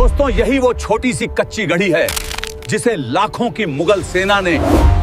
दोस्तों, यही वो छोटी सी कच्ची गढ़ी है जिसे लाखों की मुगल सेना ने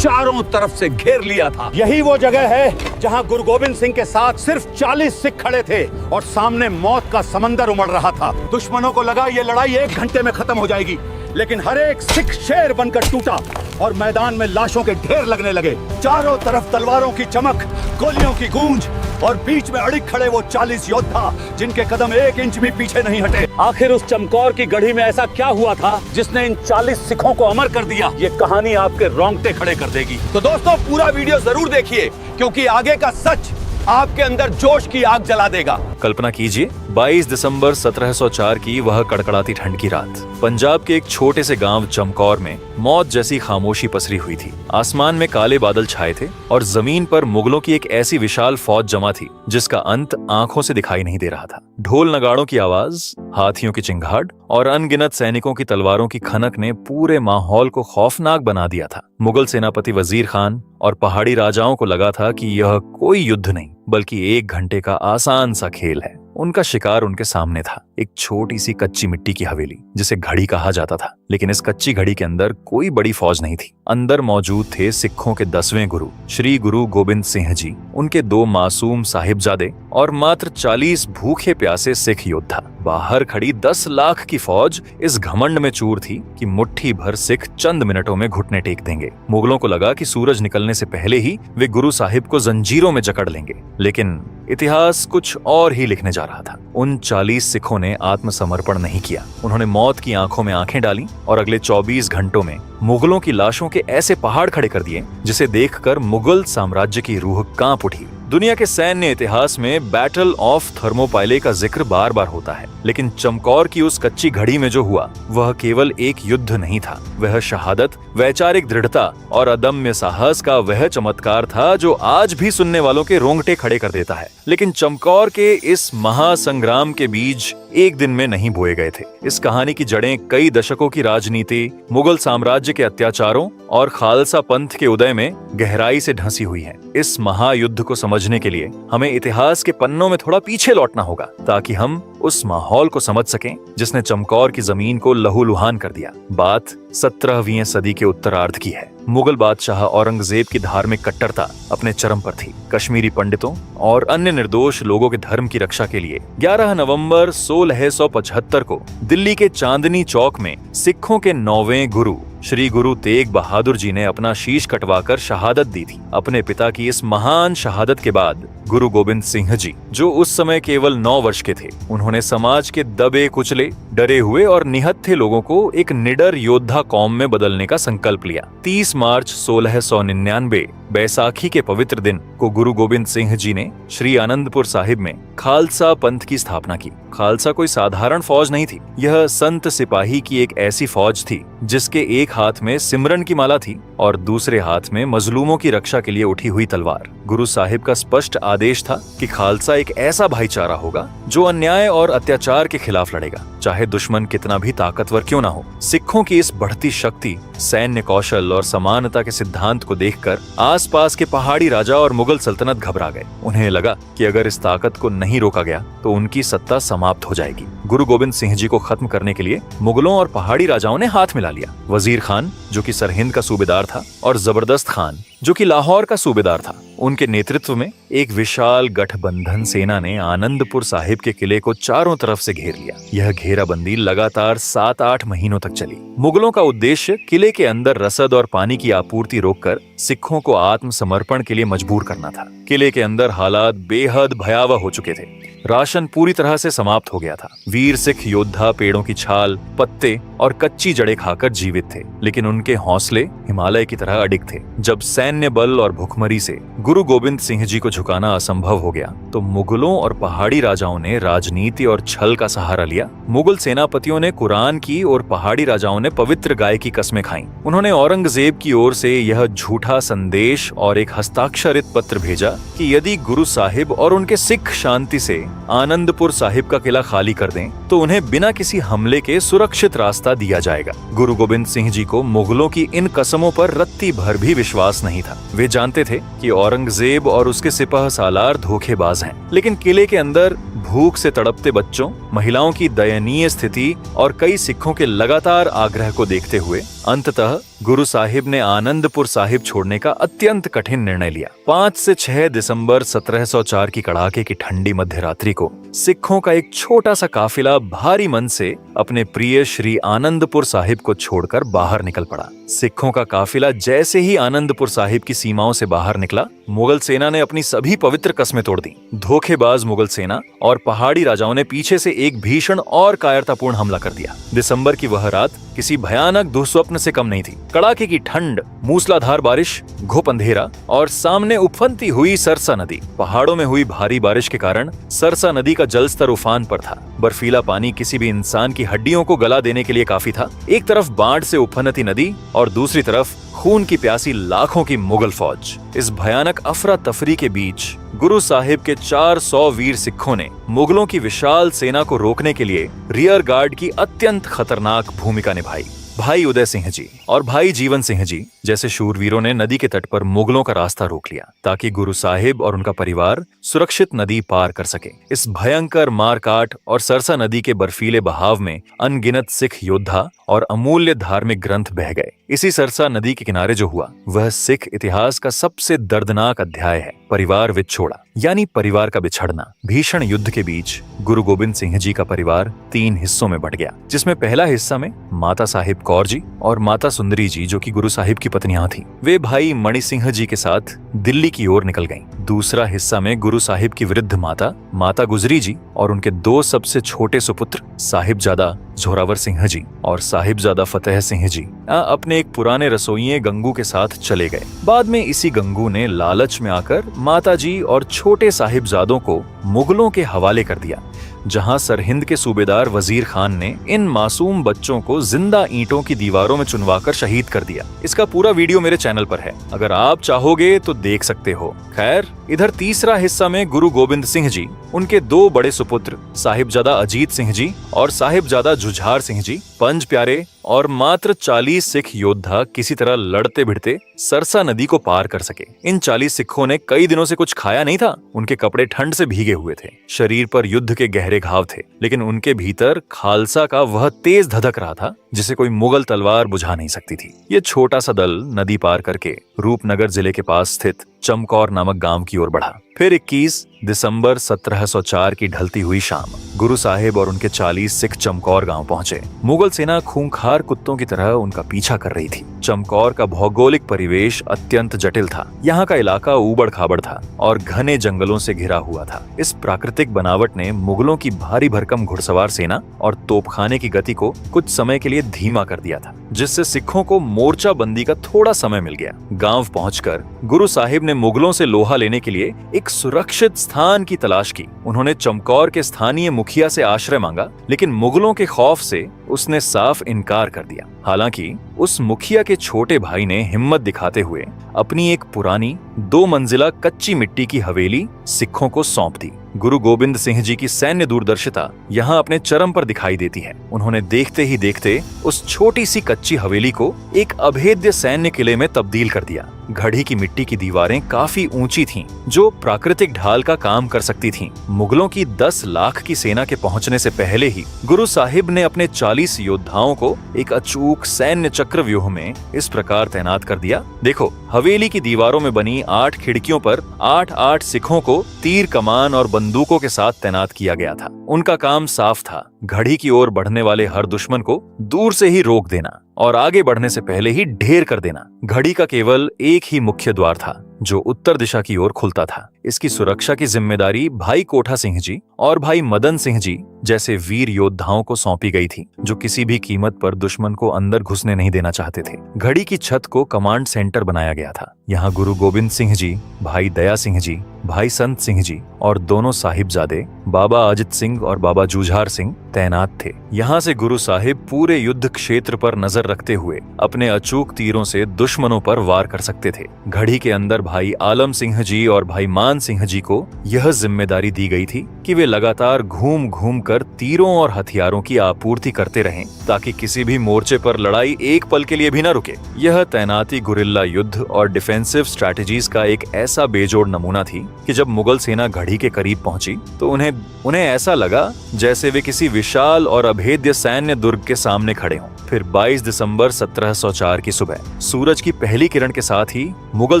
चारों तरफ से घेर लिया था। यही वो जगह है जहां गुरु गोविंद सिंह के साथ सिर्फ 40 सिख खड़े थे और सामने मौत का समंदर उमड़ रहा था। दुश्मनों को लगा ये लड़ाई 1 घंटे में खत्म हो जाएगी, लेकिन हर एक सिख शेर बनकर टूटा और मैदान में लाशों के ढेर लगने लगे। चारों तरफ तलवारों की चमक, गोलियों की गूंज और बीच में अड़िग खड़े वो 40 योद्धा जिनके कदम 1 इंच भी पीछे नहीं हटे। आखिर उस चमकौर की गढ़ी में ऐसा क्या हुआ था जिसने इन 40 सिखों को अमर कर दिया? ये कहानी आपके रोंगटे खड़े कर देगी। तो दोस्तों, पूरा वीडियो जरूर देखिए, क्योंकि आगे का सच आपके अंदर जोश की आग जला देगा। कल्पना कीजिए 22 दिसंबर 1704 की वह कड़कड़ाती ठंड की रात। पंजाब के एक छोटे से गांव चमकौर में मौत जैसी खामोशी पसरी हुई थी। आसमान में काले बादल छाए थे और जमीन पर मुगलों की एक ऐसी विशाल फौज जमा थी जिसका अंत आंखों से दिखाई नहीं दे रहा था। ढोल नगाड़ों की आवाज, हाथियों की चिंगाड़ और अनगिनत सैनिकों की तलवारों की खनक ने पूरे माहौल को खौफनाक बना दिया था। मुगल सेनापति वजीर खान और पहाड़ी राजाओं को लगा था कि यह कोई युद्ध नहीं बल्कि 1 घंटे का आसान सा खेल है। उनका शिकार उनके सामने था, एक छोटी सी कच्ची मिट्टी की हवेली जिसे घड़ी कहा जाता था। लेकिन इस कच्ची घड़ी के अंदर कोई बड़ी फौज नहीं थी। अंदर मौजूद थे सिखों के 10वें गुरु श्री गुरु गोविंद सिंह जी, उनके 2 मासूम साहिबजादे और मात्र 40 भूखे प्यासे सिख योद्धा। बाहर खड़ी 10 लाख की फौज इस घमंड में चूर थी कि मुट्ठी भर सिख चंद मिनटों में घुटने टेक देंगे। मुगलों को लगा कि सूरज निकलने से पहले ही वे गुरु साहिब को जंजीरों में जकड़ लेंगे, लेकिन इतिहास कुछ और ही लिखने जा रहा था। उन 40 सिखों ने आत्मसमर्पण नहीं किया। उन्होंने मौत की आंखों में आंखें डाली और अगले 24 घंटों में मुगलों की लाशों के ऐसे पहाड़ खड़े कर दिए जिसे देखकर मुगल साम्राज्य की रूह कांप उठी। दुनिया के सैन्य इतिहास में बैटल ऑफ थर्मोपाइले का जिक्र बार बार होता है, लेकिन चमकौर की उस कच्ची घड़ी में जो हुआ वह केवल एक युद्ध नहीं था। वह शहादत, वैचारिक दृढ़ता और अदम्य साहस का वह चमत्कार था जो आज भी सुनने वालों के रोंगटे खड़े कर देता है। लेकिन चमकौर के इस महासंग्राम के बीज 1 दिन में नहीं बोए गए थे। इस कहानी की जड़ें कई दशकों की राजनीति, मुगल साम्राज्य के अत्याचारों और खालसा पंथ के उदय में गहराई से ढंसी हुई है। इस महायुद्ध को समझने के लिए हमें इतिहास के पन्नों में थोड़ा पीछे लौटना होगा ताकि हम उस माहौल को समझ सकें जिसने चमकौर की जमीन को लहूलुहान कर दिया। बात 17वीं सदी के उत्तरार्ध की है। मुगल बादशाह औरंगजेब की धार्मिक कट्टरता अपने चरम पर थी। कश्मीरी पंडितों और अन्य निर्दोष लोगों के धर्म की रक्षा के लिए 11 नवंबर 1675 को दिल्ली के चांदनी चौक में सिखों के 9वें गुरु श्री गुरु तेग बहादुर जी ने अपना शीश कटवाकर शहादत दी थी। अपने पिता की इस महान शहादत के बाद गुरु गोविंद सिंह जी, जो उस समय केवल 9 वर्ष के थे, उन्होंने समाज के दबे कुचले, डरे हुए और निहत्थे लोगों को एक निडर योद्धा कौम में बदलने का संकल्प लिया। 30 मार्च 1699 बैसाखी के पवित्र दिन को गुरु गोविंद सिंह जी ने श्री आनंदपुर साहिब में खालसा पंथ की स्थापना की। खालसा कोई साधारण फौज नहीं थी। यह संत सिपाही की एक ऐसी फौज थी जिसके एक हाथ में सिमरन की माला थी और दूसरे हाथ में मजलूमों की रक्षा के लिए उठी हुई तलवार। गुरु साहिब का स्पष्ट आदेश था कि खालसा एक ऐसा भाईचारा होगा जो अन्याय और अत्याचार के खिलाफ लड़ेगा, चाहे दुश्मन कितना भी ताकतवर क्यों ना हो। सिखों की इस बढ़ती शक्ति, सैन्य कौशल और समानता के सिद्धांत को देखकर आसपास के पहाड़ी राजा और मुगल सल्तनत घबरा गए। उन्हें लगा कि अगर इस ताकत को नहीं रोका गया तो उनकी सत्ता समाप्त हो जाएगी। गुरु गोविंद सिंह जी को खत्म करने के लिए मुगलों और पहाड़ी राजाओं ने हाथ मिला लिया। वजीर खान, जो कि सरहिंद का सूबेदार था, और जबरदस्त खान, जो कि लाहौर का सूबेदार था, उनके नेतृत्व में एक विशाल गठबंधन सेना ने आनंदपुर साहिब के किले को चारों तरफ से घेर लिया। यह घेराबंदी लगातार 7-8 महीनों तक चली। मुगलों का उद्देश्य किले के अंदर रसद और पानी की आपूर्ति रोककर सिखों को आत्मसमर्पण के लिए मजबूर करना था। किले के अंदर हालात बेहद भयावह हो चुके थे। राशन पूरी तरह से समाप्त हो गया था। वीर सिख योद्धा पेड़ों की छाल, पत्ते और कच्ची जड़ें खाकर जीवित थे, लेकिन उनके हौसले हिमालय की तरह अडिग थे। जब सैन्य बल और भुखमरी से गुरु गोविंद सिंह जी को झुकाना असंभव हो गया तो मुगलों और पहाड़ी राजाओं ने राजनीति और छल का सहारा लिया। मुगल सेनापतियों ने कुरान की और पहाड़ी राजाओं ने पवित्र गाय की कस्में खाईं। उन्होंने औरंगजेब की ओर से यह झूठा संदेश और एक हस्ताक्षरित पत्र भेजा कि यदि गुरु साहिब और उनके सिख शांति से आनंदपुर साहिब का किला खाली कर दें तो उन्हें बिना किसी हमले के सुरक्षित रास्ता दिया जाएगा। गुरु गोविंद सिंह जी को मुगलों की इन कसमों पर रत्ती भर भी विश्वास नहीं था। वे जानते थे कि औरंगजेब और उसके सिपह सालार धोखेबाज हैं, लेकिन किले के अंदर भूख से तड़पते बच्चों, महिलाओं की दयनीय स्थिति और कई सिखों के लगातार आग्रह को देखते हुए अंततः गुरु साहिब ने आनंदपुर साहिब छोड़ने का अत्यंत कठिन निर्णय लिया। 5 से 6 दिसंबर 1704 की कड़ाके की ठंडी मध्यरात्रि को सिखों का एक छोटा सा काफिला भारी मन से अपने प्रिय श्री आनंदपुर साहिब को छोड़कर बाहर निकल पड़ा। सिखों का काफिला जैसे ही आनंदपुर साहिब की सीमाओं से बाहर निकला, मुगल सेना ने अपनी सभी पवित्र कस्में तोड़ दी। धोखेबाज मुगल सेना और पहाड़ी राजाओं ने पीछे से एक भीषण और कायरतापूर्ण हमला कर दिया। दिसंबर की वह रात किसी भयानक दुःस्वप्न से कम नहीं थी। कड़ाके की ठंड, मूसलाधार बारिश, घुप अंधेरा और सामने उफनती हुई सरसा नदी। पहाड़ों में हुई भारी बारिश के कारण सरसा नदी का जलस्तर उफान पर था। बर्फीला पानी किसी भी इंसान की हड्डियों को गला देने के लिए काफी था। एक तरफ बाढ़ से उफनती नदी और दूसरी तरफ खून की प्यासी लाखों की मुगल फौज। इस भयानक अफरा तफरी के बीच गुरु साहिब के 400 वीर सिखों ने मुगलों की विशाल सेना को रोकने के लिए रियर गार्ड की अत्यंत खतरनाक भूमिका निभाई। भाई उदय सिंह जी और भाई जीवन सिंह जी जैसे शूरवीरों ने नदी के तट पर मुगलों का रास्ता रोक लिया ताकि गुरु साहिब और उनका परिवार सुरक्षित नदी पार कर सके। इस भयंकर मारकाट और सरसा नदी के बर्फीले बहाव में अनगिनत सिख योद्धा और अमूल्य धार्मिक ग्रंथ बह गए। इसी सरसा नदी के किनारे जो हुआ वह सिख इतिहास का सबसे दर्दनाक अध्याय है, परिवार विछोड़ा यानी परिवार का बिछड़ना। भीषण युद्ध के बीच गुरु गोबिंद सिंह जी का परिवार 3 हिस्सों में बंट गया, जिसमें पहला हिस्सा में माता साहिब कौर जी और माता सुंदरी जी जो कि गुरु साहिब की पत्नियां थीं, वे भाई मणि सिंह जी के साथ दिल्ली की ओर निकल गईं। दूसरा हिस्सा में गुरु साहिब की वृद्ध माता गुजरी जी और उनके 2 सबसे छोटे सुपुत्र साहिबजादा जोरावर सिंह जी और साहिबजादा फतेह सिंह जी अपने एक पुराने रसोइये गंगू के साथ चले गए। बाद में इसी गंगू ने लालच में आकर माता जी और छोटे साहिबजादों को मुगलों के हवाले कर दिया, जहां सरहिंद के सूबेदार वजीर खान ने इन मासूम बच्चों को जिंदा ईंटों की दीवारों में चुनवाकर शहीद कर दिया। इसका पूरा वीडियो मेरे चैनल पर है, अगर आप चाहोगे तो देख सकते हो। खैर, इधर तीसरा हिस्सा में गुरु गोबिंद सिंह जी, उनके 2 बड़े सुपुत्र साहिबजादा अजीत सिंह जी और साहिबजादा जुझार सिंह जी, 5 प्यारे और मात्र 40 सिख योद्धा किसी तरह लड़ते भिड़ते सरसा नदी को पार कर सके। इन 40 सिखों ने कई दिनों से कुछ खाया नहीं था। उनके कपड़े ठंड से भीगे हुए थे, शरीर पर युद्ध के गहरे घाव थे, लेकिन उनके भीतर खालसा का वह तेज धधक रहा था जिसे कोई मुगल तलवार बुझा नहीं सकती थी। ये छोटा सा दल नदी पार करके रूपनगर जिले के पास स्थित चमकौर नामक गांव की ओर बढ़ा। फिर 21 दिसंबर 1704 की ढलती हुई शाम गुरु साहिब और उनके 40 सिख चमकौर गांव पहुंचे। मुगल सेना खूंखार कुत्तों की तरह उनका पीछा कर रही थी। चमकौर का भौगोलिक परिवेश अत्यंत जटिल था। यहाँ का इलाका ऊबड़ खाबड़ था और घने जंगलों से घिरा हुआ था। इस प्राकृतिक बनावट ने मुगलों की भारी भरकम घुड़सवार सेना और तोपखाने की गति को कुछ समय के लिए धीमा कर दिया था, जिससे सिखों को मोर्चाबंदी का थोड़ा समय मिल गया। गांव पहुंचकर गुरु साहिब ने मुगलों से लोहा लेने के लिए एक सुरक्षित स्थान की तलाश की। उन्होंने चमकौर के स्थानीय मुखिया से आश्रय मांगा, लेकिन मुगलों के खौफ से उसने साफ इनकार कर दिया। हालांकि उस मुखिया के छोटे भाई ने हिम्मत दिखाते हुए अपनी एक पुरानी 2 मंजिला कच्ची मिट्टी की हवेली सिखों को सौंप दी। गुरु गोबिंद सिंह जी की सैन्य दूरदर्शिता यहाँ अपने चरम पर दिखाई देती है। उन्होंने देखते ही देखते उस छोटी सी कच्ची हवेली को एक अभेद्य सैन्य किले में तब्दील कर दिया। घड़ी की मिट्टी की दीवारें काफी ऊंची थीं, जो प्राकृतिक ढाल का काम कर सकती थीं। मुगलों की 10 लाख की सेना के पहुंचने से पहले ही गुरु साहिब ने अपने 40 योद्धाओं को एक अचूक सैन्य चक्रव्यूह में इस प्रकार तैनात कर दिया। देखो, हवेली की दीवारों में बनी 8 खिड़कियों पर 8-8 सिखों को तीर कमान और बंदूकों के साथ तैनात किया गया था। उनका काम साफ था, घड़ी की ओर बढ़ने वाले हर दुश्मन को दूर से ही रोक देना और आगे बढ़ने से पहले ही ढेर कर देना। घड़ी का केवल एक ही मुख्य द्वार था जो उत्तर दिशा की ओर खुलता था। इसकी सुरक्षा की जिम्मेदारी भाई कोठा सिंह जी और भाई मदन सिंह जी जैसे वीर योद्धाओं को सौंपी गई थी, जो किसी भी कीमत पर दुश्मन को अंदर घुसने नहीं देना चाहते थे। घड़ी की छत को कमांड सेंटर बनाया गया था। यहाँ गुरु गोबिंद सिंह जी, भाई दया सिंह जी, भाई संत सिंह जी और दोनों साहिबजादे बाबा अजित सिंह और बाबा जूझार सिंह तैनात थे। यहाँ से गुरु साहिब पूरे युद्ध क्षेत्र पर नजर रखते हुए अपने अचूक तीरों से दुश्मनों पर वार कर सकते थे। घड़ी के अंदर भाई आलम सिंह जी और भाई मान सिंह जी को यह जिम्मेदारी दी गई थी कि वे लगातार घूम घूम कर तीरों और हथियारों की आपूर्ति करते रहें ताकि किसी भी मोर्चे पर लड़ाई एक पल के लिए भी न रुके। यह तैनाती गुरिल्ला युद्ध और डिफेंसिव स्ट्रैटेजीज का एक ऐसा बेजोड़ नमूना थी कि जब मुगल सेना घड़ी के करीब पहुंची तो उन्हें ऐसा लगा जैसे वे किसी विशाल और अभेद्य सैन्य दुर्ग के सामने खड़े हों। फिर 22 दिसंबर 1704 की सुबह सूरज की पहली किरण के साथ ही मुगल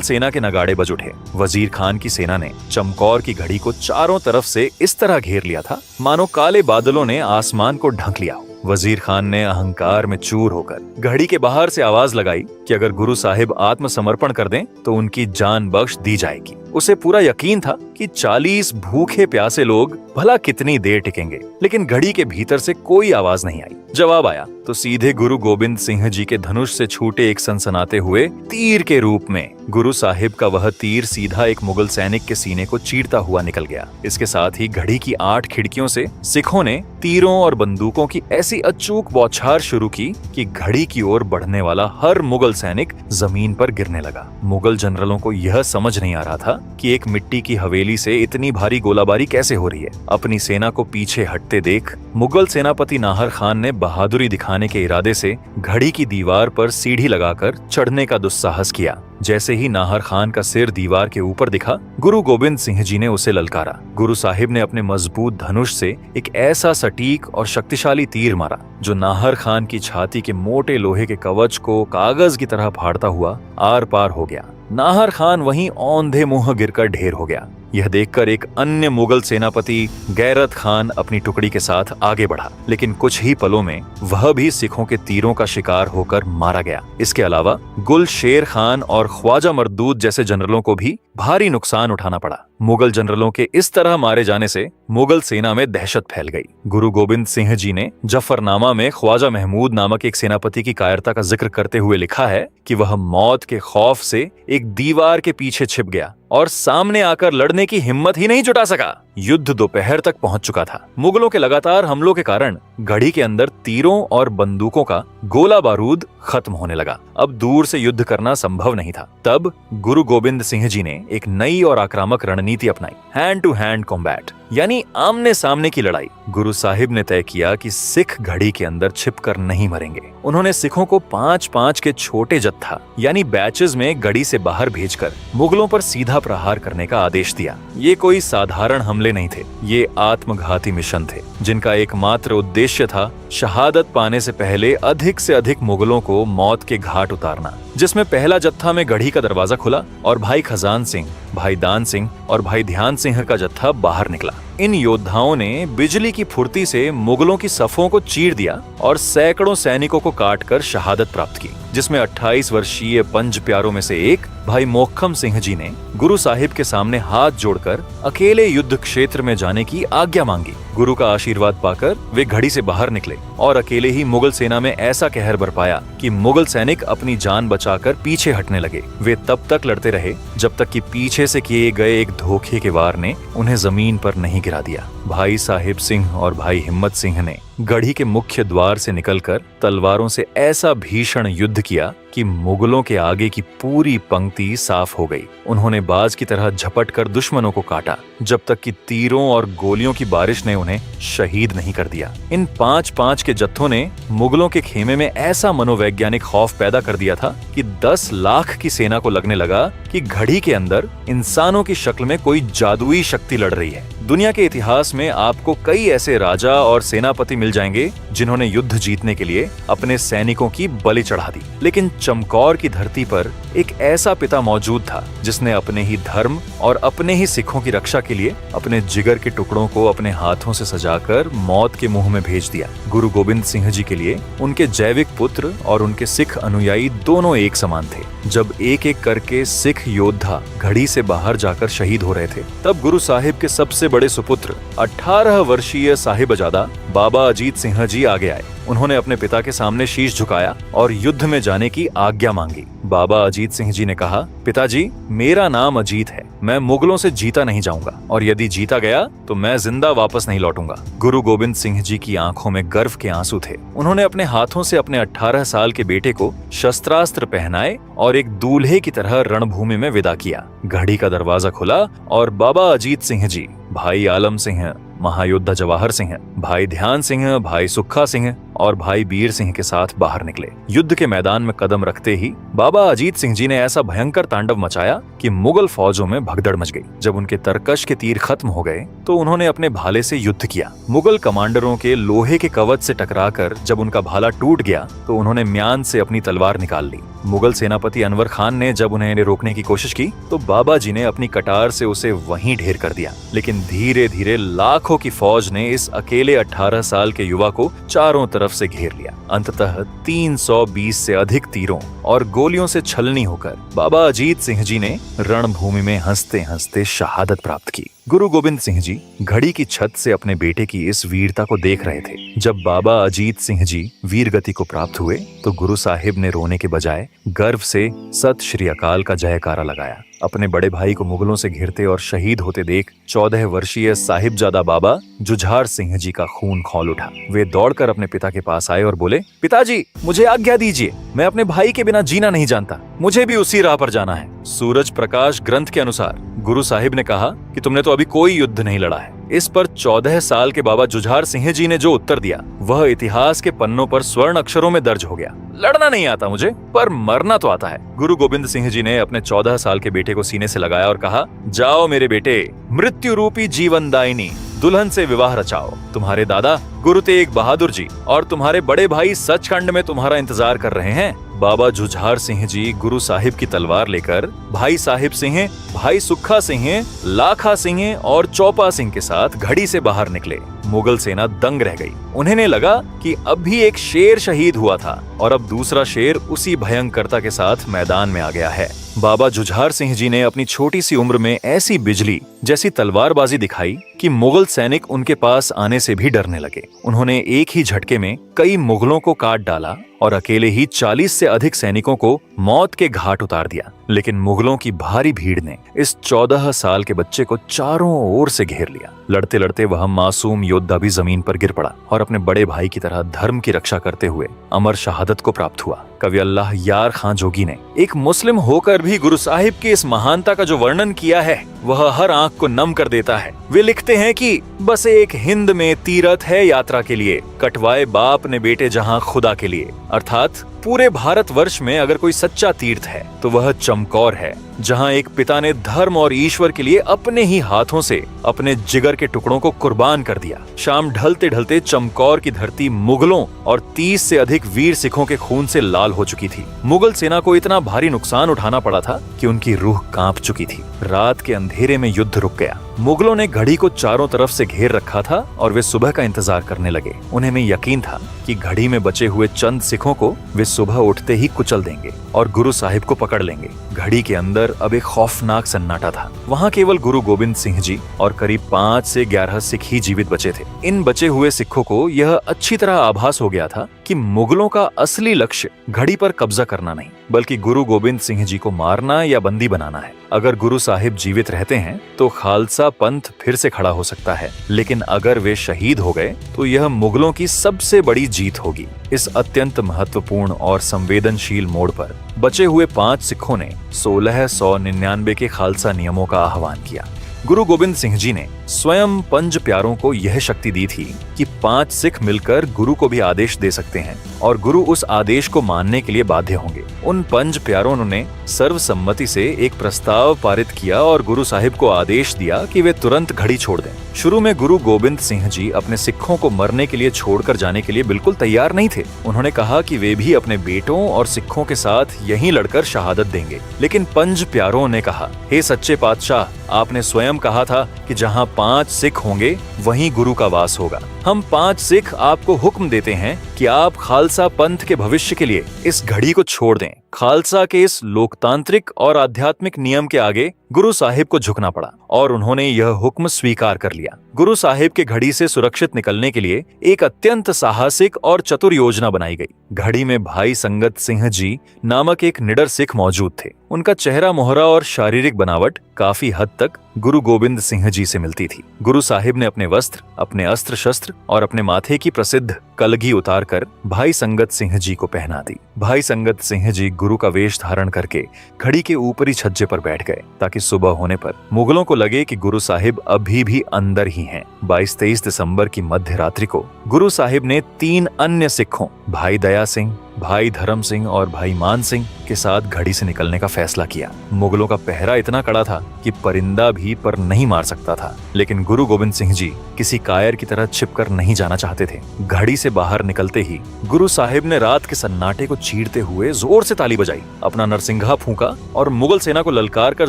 सेना के नगाड़े बज उठे। वजीर खान की सेना ने चमकौर की घड़ी को चारों तरफ से इस तरह घेर लिया था मानो काले बादलों ने आसमान को ढक लिया हो। वजीर खान ने अहंकार में चूर होकर घड़ी के बाहर से आवाज लगाई कि अगर गुरु साहिब आत्मसमर्पण कर दें तो उनकी जान बख्श दी जाएगी। उसे पूरा यकीन था कि 40 भूखे प्यासे लोग भला कितनी देर टिकेंगे, लेकिन घड़ी के भीतर से कोई आवाज नहीं आई। जवाब आया तो सीधे गुरु गोबिंद सिंह जी के धनुष से छूटे एक सनसनाते हुए तीर के रूप में गुरु साहिब का वह तीर सीधा एक मुगल सैनिक के सीने को चीरता हुआ निकल गया। इसके साथ ही घड़ी की 8 खिड़कियों से सिखों ने तीरों और बंदूकों की ऐसी अचूक बौछार शुरू की कि घड़ी की ओर बढ़ने वाला हर मुगल सैनिक जमीन पर गिरने लगा। मुगल जनरलों को यह समझ नहीं आ रहा था कि एक मिट्टी की हवेली से इतनी भारी गोलाबारी कैसे हो रही है। अपनी सेना को पीछे हटते देख मुगल सेनापति नाहर खान ने बहादुरी दिखाने के इरादे से घड़ी की दीवार पर सीढ़ी लगाकर चढ़ने का दुस्साहस किया। जैसे ही नाहर खान का सिर दीवार के ऊपर दिखा, गुरु गोबिंद सिंह जी ने उसे ललकारा। गुरु साहिब ने अपने मजबूत धनुष से एक ऐसा सटीक और शक्तिशाली तीर मारा जो नाहर खान की छाती के मोटे लोहे के कवच को कागज की तरह फाड़ता हुआ आर पार हो गया। नाहर खान वहीं औंधे मुंह गिरकर ढेर हो गया। यह देखकर एक अन्य मुगल सेनापति गैरत खान अपनी टुकड़ी के साथ आगे बढ़ा, लेकिन कुछ ही पलों में वह भी सिखों के तीरों का शिकार होकर मारा गया। इसके अलावा गुल शेर खान और ख्वाजा मरदूद जैसे जनरलों को भी भारी नुकसान उठाना पड़ा। मुगल जनरलों के इस तरह मारे जाने से मुगल सेना में दहशत फैल गई। गुरु गोबिंद सिंह जी ने जफरनामा में ख्वाजा महमूद नामक एक सेनापति की कायरता का जिक्र करते हुए लिखा है कि वह मौत के खौफ से एक दीवार के पीछे छिप गया और सामने आकर लड़ने की हिम्मत ही नहीं जुटा सका। युद्ध दोपहर तक पहुंच चुका था। मुगलों के लगातार हमलों के कारण घड़ी के अंदर तीरों और बंदूकों का गोला बारूद खत्म होने लगा। अब दूर से युद्ध करना संभव नहीं था। तब गुरु गोबिंद सिंह जी ने एक नई और आक्रामक रणनीति अपनाई, हैंड टू हैंड कॉम्बैट, यानी आमने सामने की लड़ाई। गुरु साहिब ने तय किया कि सिख घड़ी के अंदर छिपकर नहीं मरेंगे। उन्होंने सिखों को 5-5 के छोटे जत्था यानी बैचेस में घड़ी से बाहर भेजकर मुगलों पर सीधा प्रहार करने का आदेश दिया। ये कोई साधारण हमले नहीं थे, ये आत्मघाती मिशन थे जिनका एकमात्र उद्देश्य था शहादत पाने से पहले अधिक से अधिक मुगलों को मौत के घाट उतारना। जिसमें पहला जत्था में गढ़ी का दरवाजा खुला और भाई खजान सिंह, भाई दान सिंह और भाई ध्यान सिंह का जत्था बाहर निकला। इन योद्धाओं ने बिजली की फुर्ती से मुगलों की सफों को चीर दिया और सैकड़ों सैनिकों को काटकर शहादत प्राप्त की, जिसमें 28 वर्षीय पंज प्यारों में से एक भाई मोहक्खम सिंह जी ने गुरु साहिब के सामने हाथ जोड़कर अकेले युद्ध क्षेत्र में जाने की आज्ञा मांगी। गुरु का आशीर्वाद पाकर वे घड़ी से बाहर निकले और अकेले ही मुगल सेना में ऐसा कहर बरपाया कि मुगल सैनिक अपनी जान बचाकर पीछे हटने लगे। वे तब तक लड़ते रहे जब तक कि पीछे से किए गए एक धोखे के वार ने उन्हें जमीन पर नहीं गिरा दिया। भाई साहिब सिंह और भाई हिम्मत सिंह ने गढ़ी के मुख्य द्वार से निकलकर तलवारों से ऐसा भीषण युद्ध किया कि मुगलों के आगे की पूरी पंक्ति साफ हो गई। उन्होंने बाज की तरह झपट कर दुश्मनों को काटा जब तक कि तीरों और गोलियों की बारिश ने उन्हें शहीद नहीं कर दिया। इन 5-5 के जत्थों ने मुगलों के खेमे में ऐसा मनोवैज्ञानिक खौफ पैदा कर दिया था कि 10 लाख की सेना को लगने लगा कि घड़ी के अंदर इंसानों की शक्ल में कोई जादुई शक्ति लड़ रही है। दुनिया के इतिहास में आपको कई ऐसे राजा और सेनापति मिल जाएंगे जिन्होंने युद्ध जीतने के लिए अपने सैनिकों की बलि चढ़ा दी, लेकिन चमकौर की धरती पर एक ऐसा पिता मौजूद था जिसने अपने ही धर्म और अपने ही सिखों की रक्षा के लिए अपने जिगर के टुकड़ों को अपने हाथों से सजाकर मौत के मुंह में भेज दिया। गुरु गोबिंद सिंह जी के लिए उनके जैविक पुत्र और उनके सिख अनुयायी दोनों एक समान थे। जब एक एक करके सिख योद्धा घड़ी से बाहर जाकर शहीद हो रहे थे, तब गुरु साहिब के सबसे बड़े सुपुत्र 18 वर्षीय साहिबजादा बाबा अजीत सिंह जी आगे आए। उन्होंने अपने पिता के सामने शीश झुकाया और युद्ध में जाने की आज्ञा मांगी। बाबा अजीत सिंह जी ने कहा, पिताजी, मेरा नाम अजीत है, मैं मुगलों से जीता नहीं जाऊंगा और यदि जीता गया तो मैं जिंदा वापस नहीं लौटूंगा। गुरु गोविंद सिंह जी की आंखों में गर्व के आंसू थे। उन्होंने अपने हाथों से अपने 18 साल के बेटे को शस्त्रास्त्र पहनाए और एक दूल्हे की तरह रणभूमि में विदा किया। घड़ी का दरवाजा खुला और बाबा अजीत सिंह जी, भाई आलम सिंह, महायोद्धा जवाहर सिंह, भाई ध्यान सिंह, भाई सुक्खा सिंह और भाई बीर सिंह के साथ बाहर निकले। युद्ध के मैदान में कदम रखते ही बाबा अजीत सिंह जी ने ऐसा भयंकर तांडव मचाया कि मुगल फौजों में भगदड़ मच गई। जब उनके तरकश के तीर खत्म हो गए तो उन्होंने अपने भाले से युद्ध किया। मुगल कमांडरों के लोहे के कवच से टकराकर जब उनका भाला टूट गया तो उन्होंने म्यान से अपनी तलवार निकाल ली। मुगल सेनापति अनवर खान ने जब उन्हें रोकने की कोशिश की तो बाबा जी ने अपनी कटार से उसे वहीं ढेर कर दिया। लेकिन धीरे धीरे लाखों की फौज ने इस अकेले 18 साल के युवा को चारों तरफ से घेर लिया। अंततः 320 से अधिक तीरों और गोलियों से छलनी होकर बाबा अजीत सिंह जी ने रणभूमि में हंसते हंसते शहादत प्राप्त की। गुरु गोविंद सिंह जी घड़ी की छत से अपने बेटे की इस वीरता को देख रहे थे। जब बाबा अजीत सिंह जी वीर गति को प्राप्त हुए तो गुरु साहिब ने रोने के बजाय गर्व से सत श्री अकाल का जयकारा लगाया। अपने बड़े भाई को मुगलों से घिरते और शहीद होते देख 14 वर्षीय साहिबजादा बाबा जुझार सिंह जी का खून खौल उठा। वे दौड़कर अपने पिता के पास आए और बोले, पिताजी, मुझे आज्ञा दीजिए, मैं अपने भाई के बिना जीना नहीं जानता, मुझे भी उसी राह पर जाना है। सूरज प्रकाश ग्रंथ के अनुसार गुरु साहिब ने कहा कि तुमने तो अभी कोई युद्ध नहीं लड़ा है। इस पर 14 साल के बाबा जुझार सिंह जी ने जो उत्तर दिया वह इतिहास के पन्नों पर स्वर्ण अक्षरों में दर्ज हो गया, लड़ना नहीं आता मुझे, पर मरना तो आता है। गुरु गोविंद सिंह जी ने अपने 14 साल के बेटे को सीने से लगाया और कहा, जाओ मेरे बेटे, मृत्यु रूपी जीवनदायिनी दुल्हन से विवाह रचाओ। तुम्हारे दादा गुरु तेग बहादुर जी और तुम्हारे बड़े भाई सचखंड में तुम्हारा इंतजार कर रहे हैं। बाबा जुझार सिंह जी गुरु साहिब की तलवार लेकर भाई साहिब सिंह, भाई सुक्खा सिंह, लाखा सिंह और चौपा सिंह के साथ घड़ी से बाहर निकले। मुगल सेना दंग रह गई। उन्हें लगा कि अब भी एक शेर शहीद हुआ था और अब दूसरा शेर उसी भयंकरता के साथ मैदान में आ गया है। बाबा जुझार सिंह जी ने अपनी छोटी सी उम्र में ऐसी बिजली जैसी तलवारबाजी दिखाई कि मुगल सैनिक उनके पास आने से भी डरने लगे। उन्होंने एक ही झटके में कई मुगलों को काट डाला और अकेले ही 40 से अधिक सैनिकों को मौत के घाट उतार दिया। लेकिन मुगलों की भारी भीड़ ने इस 14 साल के बच्चे को चारों ओर से घेर लिया। लड़ते लड़ते वह मासूम योद्धा भी जमीन पर गिर पड़ा और अपने बड़े भाई की तरह धर्म की रक्षा करते हुए अमर शहादत को प्राप्त हुआ। कवि अल्लाह यार खां जोगी ने एक मुस्लिम होकर भी गुरु साहिब की इस महानता का जो वर्णन किया है वह हर आंख को नम कर देता है। वे लिखते हैं कि बस एक हिंद में तीरथ है यात्रा के लिए, कटवाए बाप ने बेटे जहां खुदा के लिए। अर्थात पूरे भारतवर्ष में अगर कोई सच्चा तीर्थ है तो वह चमकौर है, जहां एक पिता ने धर्म और ईश्वर के लिए अपने ही हाथों से अपने जिगर के टुकड़ों को कुर्बान कर दिया। शाम ढलते ढलते चमकौर की धरती मुगलों और 30 से अधिक वीर सिखों के खून से लाल हो चुकी थी। मुगल सेना को इतना भारी नुकसान उठाना पड़ा था कि उनकी रूह कांप चुकी थी। रात के अंधेरे में युद्ध रुक गया। मुगलों ने घड़ी को चारों तरफ से घेर रखा था और वे सुबह का इंतजार करने लगे। उन्हें में यकीन था कि घड़ी में बचे हुए चंद सिखों को वे सुबह उठते ही कुचल देंगे और गुरु साहिब को पकड़ लेंगे। घड़ी के अंदर अब एक खौफनाक सन्नाटा था। वहाँ केवल गुरु गोविंद सिंह जी और करीब 5 से 11 सिख ही जीवित बचे थे। इन बचे हुए सिखों को यह अच्छी तरह आभास हो गया था कि मुगलों का असली लक्ष्य घड़ी पर कब्जा करना नहीं, बल्कि गुरु गोविंद सिंह जी को मारना या बंदी बनाना है। अगर गुरु साहिब जीवित रहते हैं तो खालसा पंथ फिर से खड़ा हो सकता है, लेकिन अगर वे शहीद हो गए तो यह मुगलों की सबसे बड़ी जीत होगी। इस अत्यंत महत्वपूर्ण और संवेदनशील मोड़ पर बचे हुए 5 सिखों ने 1699 के खालसा नियमों का आह्वान किया। गुरु गोविंद सिंह जी ने स्वयं पंज प्यारों को यह शक्ति दी थी कि 5 सिख मिलकर गुरु को भी आदेश दे सकते हैं और गुरु उस आदेश को मानने के लिए बाध्य होंगे। उन पंज प्यारों ने सर्वसम्मति से एक प्रस्ताव पारित किया और गुरु साहिब को आदेश दिया कि वे तुरंत घड़ी छोड़ दें। शुरू में गुरु गोविंद सिंह जी अपने सिखों को मरने के लिए छोड़कर जाने के लिए बिल्कुल तैयार नहीं थे। उन्होंने कहा कि वे भी अपने बेटों और सिखों के साथ यहीं लड़कर शहादत देंगे। लेकिन पंज प्यारों ने कहा, हे सच्चे पातशाह, आपने स्वयं कहा था कि जहां 5 सिख होंगे वहीं गुरु का वास होगा। हम 5 सिख आपको हुक्म देते हैं कि आप खालसा पंथ के भविष्य के लिए इस घड़ी को छोड़ दें। खालसा के इस लोकतांत्रिक और आध्यात्मिक नियम के आगे गुरु साहिब को झुकना पड़ा और उन्होंने यह हुक्म स्वीकार कर लिया। गुरु साहिब के घड़ी से सुरक्षित निकलने के लिए एक अत्यंत साहसिक और चतुर योजना बनाई गई। घड़ी में भाई संगत सिंह जी नामक एक निडर सिख मौजूद थे। उनका चेहरा मोहरा और शारीरिक बनावट काफी हद तक गुरु गोबिंद सिंह जी से मिलती थी। गुरु साहिब ने अपने वस्त्र, अपने अस्त्र शस्त्र और अपने माथे की प्रसिद्ध कलगी उतार कर भाई संगत सिंह जी को पहना दी। भाई संगत सिंह जी गुरु का वेश धारण करके घड़ी के ऊपरी छज्जे पर बैठ गए ताकि सुबह होने पर मुगलों को लगे कि गुरु साहिब अभी भी अंदर ही हैं। 22-23 दिसंबर की मध्य रात्रि को गुरु साहिब ने 3 अन्य सिखों, भाई दया सिंह, भाई धर्म सिंह और भाई मान सिंह के साथ घड़ी से निकलने का फैसला किया। मुगलों का पहरा इतना कड़ा था कि परिंदा भी पर नहीं मार सकता था, लेकिन गुरु गोबिंद सिंह जी किसी कायर की तरह छिपकर नहीं जाना चाहते थे। घड़ी से बाहर निकलते ही गुरु साहिब ने रात के सन्नाटे को चीरते हुए जोर से ताली बजाई, अपना नरसिंघा फूंका और मुगल सेना को ललकार कर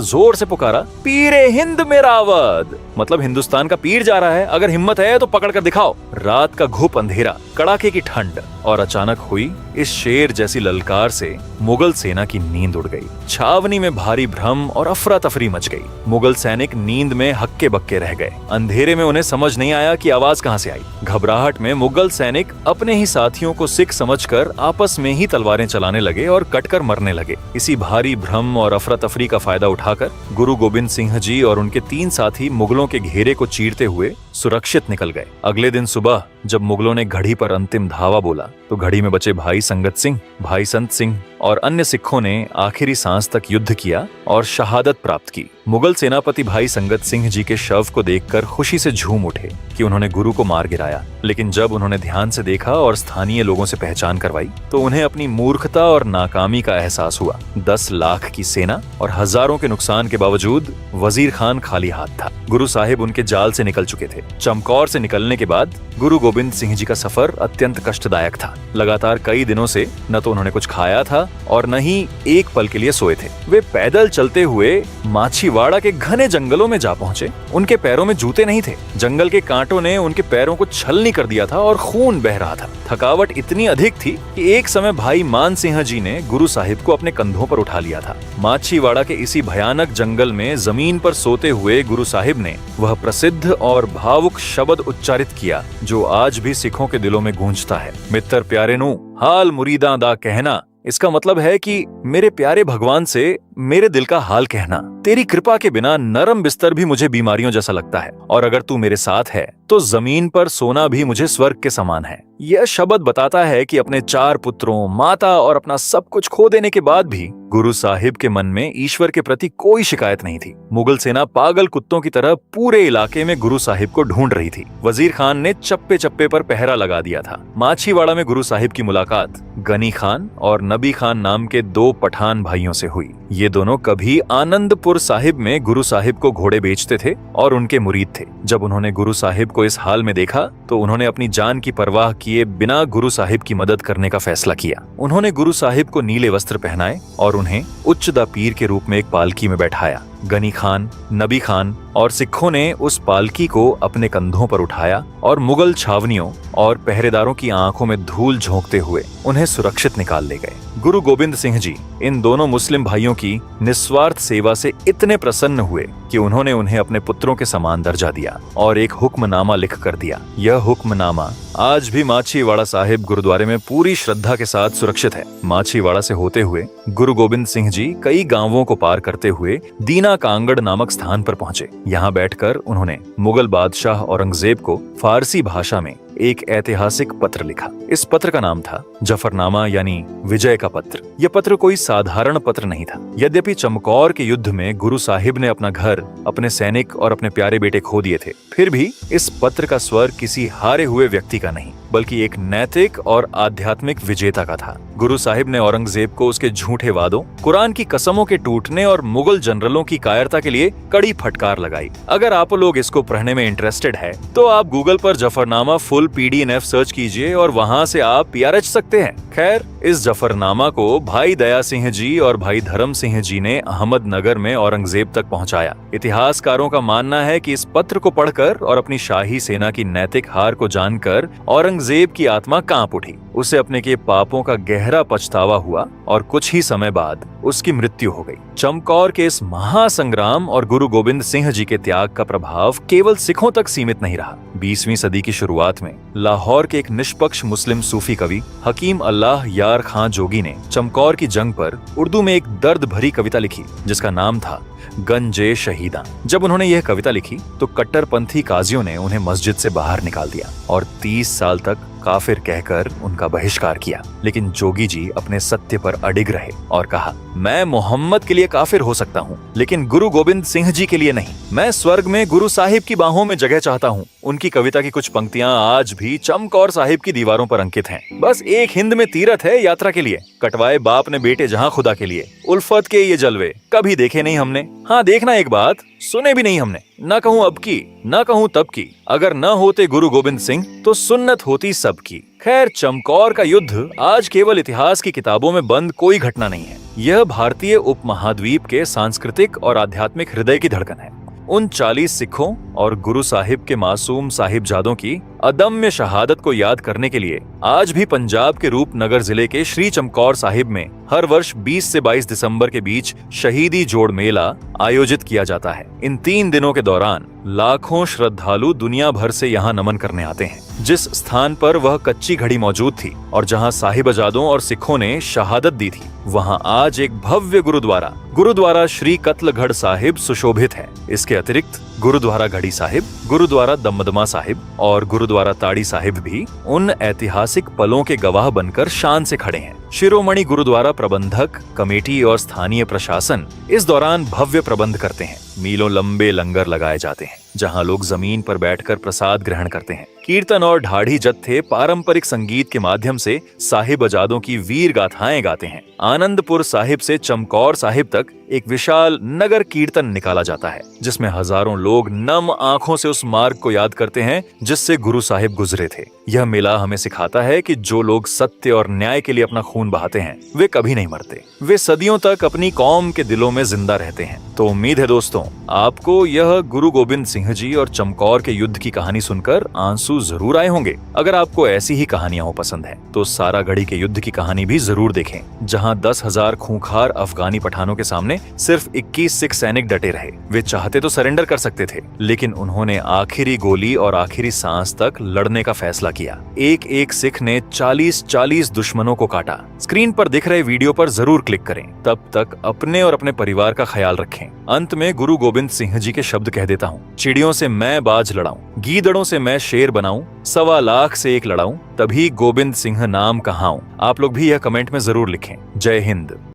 जोर से पुकारा, पीरे हिंद मेरा अवध, मतलब हिंदुस्तान का पीर जा रहा है, अगर हिम्मत है तो पकड़ कर दिखाओ। रात का घुप अंधेरा, कड़ाके की ठंड और अचानक हुई इस शेर जैसी ललकार से मुगल सेना की नींद उड़ गई। छावनी में भारी भ्रम और अफरा तफरी मच गई। मुगल सैनिक नींद में हक्के बक्के रह गए। अंधेरे में उन्हें समझ नहीं आया कि आवाज कहां से आई। घबराहट में मुगल सैनिक अपने ही साथियों को सिख समझकर आपस में ही तलवारें चलाने लगे और कटकर मरने लगे। इसी भारी भ्रम और अफरा तफरी का फायदा उठाकर गुरु गोबिंद सिंह जी और उनके 3 साथी मुगलों के घेरे को चीरते हुए सुरक्षित निकल गए। अगले दिन सुबह जब मुगलों ने घड़ी पर अंतिम धावा बोला तो घड़ी में बचे भाई संगत सिंह, भाई संत सिंह और अन्य सिखों ने आखिरी सांस तक युद्ध किया और शहादत प्राप्त की। मुगल सेनापति भाई संगत सिंह जी के शव को देखकर खुशी से झूम उठे कि उन्होंने गुरु को मार गिराया, लेकिन जब उन्होंने ध्यान से देखा और स्थानीय लोगों से पहचान करवाई तो उन्हें अपनी मूर्खता और नाकामी का एहसास हुआ। 10 लाख की सेना और हजारों के नुकसान के बावजूद वजीर खान खाली हाथ था। गुरु साहिब उनके जाल से निकल चुके थे। चमकौर से निकलने के बाद गुरु गोबिंद सिंह जी का सफर अत्यंत कष्टदायक था। लगातार कई दिनों से न तो उन्होंने कुछ खाया था और न ही एक पल के लिए सोए थे। वे पैदल चलते हुए माछीवाड़ा के घने जंगलों में जा पहुंचे। उनके पैरों में जूते नहीं थे। जंगल के कांटों ने उनके पैरों को छलनी कर दिया था और खून बह रहा था। थकावट इतनी अधिक थी कि एक समय भाई मान सिंह जी ने गुरु साहिब को अपने कंधों पर उठा लिया था। माछीवाड़ा के इसी भयानक जंगल में जमीन पर सोते हुए गुरु साहिब ने वह प्रसिद्ध और भावुक शब्द उच्चारित किया जो आज भी सिखों के दिलों में गूंजता है, मित्र प्यारे नू हाल मुरीदा दा कहना। इसका मतलब है कि मेरे प्यारे भगवान से मेरे दिल का हाल कहना। तेरी कृपा के बिना नरम बिस्तर भी मुझे बीमारियों जैसा लगता है और अगर तू मेरे साथ है तो जमीन पर सोना भी मुझे स्वर्ग के समान है। यह शब्द बताता है कि अपने 4 पुत्रों, माता और अपना सब कुछ खो देने के बाद भी गुरु साहिब के मन में ईश्वर के प्रति कोई शिकायत नहीं थी। मुगल सेना पागल कुत्तों की तरह पूरे इलाके में गुरु साहिब को ढूंढ रही थी। वजीर खान ने चप्पे चप्पे पर पहरा लगा दिया था। माछीवाड़ा में गुरु साहिब की मुलाकात गनी खान और नबी खान नाम के 2 पठान भाइयों से हुई। ये दोनों कभी आनंदपुर साहिब में गुरु साहिब को घोड़े बेचते थे और उनके मुरीद थे। जब उन्होंने गुरु साहिब को इस हाल में देखा तो उन्होंने अपनी जान की परवाह किए बिना गुरु साहिब की मदद करने का फैसला किया। उन्होंने गुरु साहिब को नीले वस्त्र पहनाए और उन्हें उच्चदा पीर के रूप में एक पालकी में बैठाया। गनी खान, नबी खान और सिखों ने उस पालकी को अपने कंधों पर उठाया और मुगल छावनियों और पहरेदारों की आंखों में धूल झोंकते हुए उन्हें सुरक्षित निकाल ले गए। गुरु गोबिंद सिंह जी इन दोनों मुस्लिम भाइयों की निस्वार्थ सेवा से इतने प्रसन्न हुए कि उन्होंने उन्हें अपने पुत्रों के समान दर्जा दिया और एक हुक्मनामा लिख कर दिया। यह हुक्मनामा आज भी माछीवाड़ा साहिब गुरुद्वारे में पूरी श्रद्धा के साथ सुरक्षित है। माछीवाड़ा से होते हुए गुरु गोबिंद सिंह जी कई गांवों को पार करते हुए दीना कांगड़ नामक स्थान पर पहुंचे। यहाँ बैठकर उन्होंने मुगल बादशाह औरंगजेब को फारसी भाषा में एक ऐतिहासिक पत्र लिखा। इस पत्र का नाम था जफरनामा यानी विजय का पत्र। यह पत्र कोई साधारण पत्र नहीं था। यद्यपि चमकौर के युद्ध में गुरु साहिब ने अपना घर, अपने सैनिक और अपने प्यारे बेटे खो दिए थे, फिर भी इस पत्र का स्वर किसी हारे हुए व्यक्ति का नहीं बल्कि एक नैतिक और आध्यात्मिक विजेता का था। गुरु साहिब ने औरंगजेब को उसके झूठे वादों, कुरान की कसमों के टूटने और मुगल जनरलों की कायरता के लिए कड़ी फटकार लगाई। अगर आप लोग इसको पढ़ने में इंटरेस्टेड है तो आप गूगल पर जफरनामा फुल PDF सर्च कीजिए और वहां से आप PR सकते हैं। खैर, इस जफरनामा को भाई दया सिंह जी और भाई धर्म सिंह जी ने अहमदनगर में औरंगजेब तक पहुंचाया। इतिहासकारों का मानना है कि इस पत्र को पढ़कर और अपनी शाही सेना की नैतिक हार को जानकर औरंगजेब की आत्मा कांप उठी। उसे अपने के पापों का गहरा पछतावा हुआ और कुछ ही समय बाद उसकी मृत्यु हो गई। चमकौर के इस महासंग्राम और गुरु गोविंद सिंह जी के त्याग का प्रभाव केवल सिखों तक सीमित नहीं रहा। 20वीं सदी की शुरुआत में लाहौर के एक निष्पक्ष मुस्लिम सूफी कवि हकीम अल्लाह यार खां जोगी ने चमकौर की जंग पर उर्दू में एक दर्द भरी कविता लिखी जिसका नाम था गंजे शहीदा। जब उन्होंने यह कविता लिखी तो कट्टरपंथी काजियों ने उन्हें मस्जिद से बाहर निकाल दिया और 30 साल तक काफिर कहकर उनका बहिष्कार किया। लेकिन जोगी जी अपने सत्य पर अडिग रहे और कहा, मैं मोहम्मद के लिए काफिर हो सकता हूँ लेकिन गुरु गोविंद सिंह जी के लिए नहीं। मैं स्वर्ग में गुरु साहिब की बाहों में जगह चाहता हूँ। उनकी कविता की कुछ पंक्तियां आज भी चमकौर साहिब की दीवारों पर अंकित हैं। बस एक हिंद में तीरथ है यात्रा के लिए, कटवाए बाप ने बेटे जहाँ खुदा के लिए। उल्फत के ये जलवे कभी देखे नहीं हमने, हाँ देखना एक बात सुने भी नहीं हमने। न कहूँ अब की न कहूँ तब की, अगर न होते गुरु गोविंद सिंह तो सुन्नत होती सबकी। खैर, चमकौर का युद्ध आज केवल इतिहास की किताबों में बंद कोई घटना नहीं है। यह भारतीय उपमहाद्वीप के सांस्कृतिक और आध्यात्मिक हृदय की धड़कन है। उन 40 सिखों और गुरु साहिब के मासूम साहिबजादों की अदम्य शहादत को याद करने के लिए आज भी पंजाब के रूपनगर जिले के श्री चमकौर साहिब में हर वर्ष 20 से 22 दिसंबर के बीच शहीदी जोड़ मेला आयोजित किया जाता है। इन 3 दिनों के दौरान लाखों श्रद्धालु दुनिया भर से यहाँ नमन करने आते हैं। जिस स्थान पर वह कच्ची घड़ी मौजूद थी और जहाँ साहिबजादों और सिखों ने शहादत दी थी, वहाँ आज एक भव्य गुरुद्वारा श्री कत्लगढ़ साहिब सुशोभित है। इसके अतिरिक्त गुरुद्वारा घड़ी साहिब, गुरुद्वारा दमदमा साहिब और गुरुद्वारा ताड़ी साहिब भी उन ऐतिहासिक पलों के गवाह बनकर शान से खड़े हैं। शिरोमणि गुरुद्वारा प्रबंधक कमेटी और स्थानीय प्रशासन इस दौरान भव्य प्रबंध करते हैं। मीलों लंबे लंगर लगाए जाते हैं जहां लोग जमीन पर बैठकर प्रसाद ग्रहण करते हैं। कीर्तन और ढाढ़ी जत्थे पारंपरिक संगीत के माध्यम से साहिबजादों की वीर गाथाएं गाते हैं। आनंदपुर साहिब से चमकौर साहिब तक एक विशाल नगर कीर्तन निकाला जाता है जिसमें हजारों लोग नम आंखों से उस मार्ग को याद करते हैं जिससे गुरु साहिब गुजरे थे। यह मेला हमें सिखाता है कि जो लोग सत्य और न्याय के लिए अपना खून बहाते हैं वे कभी नहीं मरते, वे सदियों तक अपनी कौम के दिलों में जिंदा रहते हैं। तो उम्मीद है दोस्तों आपको यह गुरु गोविंद सिंह जी और चमकौर के युद्ध की कहानी सुनकर आंसू जरूर आए होंगे। अगर आपको ऐसी ही कहानियां हो पसंद है तो सारागढ़ी के युद्ध की कहानी भी जरूर देखें, जहां 10,000 खूंखार अफगानी पठानों के सामने सिर्फ 21 सिख सैनिक डटे रहे। वे चाहते तो सरेंडर कर सकते थे लेकिन उन्होंने आखिरी गोली और आखिरी सांस तक लड़ने का फैसला किया। एक एक सिख ने 40-40 दुश्मनों को काटा। स्क्रीन पर दिख रहे वीडियो पर जरूर क्लिक करें। तब तक अपने और अपने परिवार का ख्याल रखें। अंत में गुरु गोविंद सिंह जी के शब्द कह देता हूँ, चिड़ियों से मैं बाज लड़ाऊं, गीदड़ों से मैं शेर बनाऊं, 1.25 लाख से एक लड़ाऊं, तभी गोविंद सिंह नाम कहाऊं। आप लोग भी यह कमेंट में जरूर लिखें। जय हिंद।